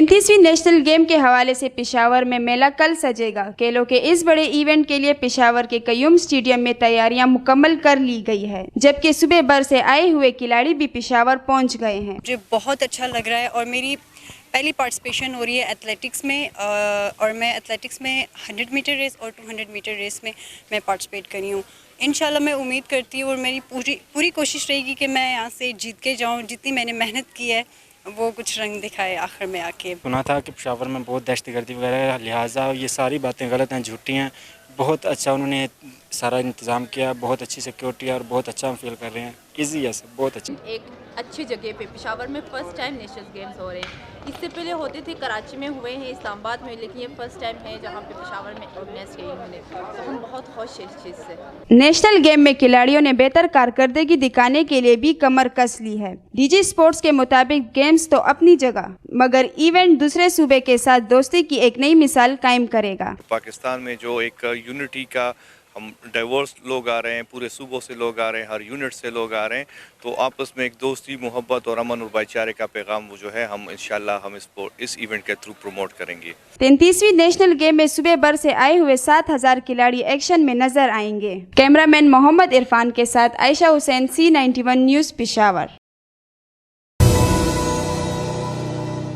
33वीं national game के हवाले से पेशावर में मेला कल सजेगा। खेलों के इस बड़े इवेंट के लिए पेशावर के कयूम स्टेडियम में तैयारियां मुकम्मल कर ली गई है, जबकि सुबह भर से आए हुए खिलाड़ी भी पेशावर पहुंच गए हैं। मुझे बहुत अच्छा लग रहा है और मेरी पहली पार्टिसिपेशन हो रही है एथलेटिक्स में और मैं एथलेटिक्स में 100 मीटर रेस और 200 मीटर रेस में मैं पार्टिसिपेट करी हूँ। इंशाल्लाह मैं उम्मीद करती हूँ और मेरी पूरी कोशिश रहेगी कि मैं यहाँ से जीत के जाऊँ। जितनी मैंने मेहनत की है वो कुछ रंग दिखाए आखिर में आके। सुना था कि पेशावर में बहुत दहशतगर्दी वगैरह, लिहाजा ये सारी बातें गलत हैं, झूठी हैं। बहुत अच्छा उन्होंने सारा इंतज़ाम किया, बहुत अच्छी सिक्योरिटी है और बहुत अच्छा हम फील कर रहे हैं। ईजी है सब, बहुत अच्छा। एक अच्छी जगह पे पेशावर में फ़र्स्ट टाइम नेशनल गेम्स हो रहे हैं। इससे पहले होते थे कराची में हुए हैं, इस्लामाबाद में, लेकिन ये फर्स्ट टाइम है जहाँ पे पेशावर में ऑर्गेनाइज किए इन्होंने। तो हम बहुत खुश हैं इस चीज़ से। नेशनल गेम में खिलाड़ियों ने बेहतर कारकर्दगी दिखाने के लिए भी कमर कस ली है। डीजी स्पोर्ट्स के मुताबिक गेम्स तो अपनी जगह, मगर इवेंट दूसरे सूबे के साथ दोस्ती की एक नई मिसाल कायम करेगा। पाकिस्तान में जो एक यूनिटी का, हम डाइवर्स लोग आ रहे हैं, पूरे सूबों से लोग आ रहे हैं, हर यूनिट से लोग आ रहे हैं, तो आपस में एक दोस्ती, मोहब्बत और अमन और भाईचारे का पैगाम वो जो है हम इंशाल्लाह हम इस इवेंट के थ्रू प्रमोट करेंगे। 33वीं नेशनल गेम में सुबह भर से आए हुए 7000 खिलाड़ी एक्शन में नजर आएंगे। कैमरामैन मोहम्मद इरफान के साथ आयशा हुसैन, C91 न्यूज़, पेशावर।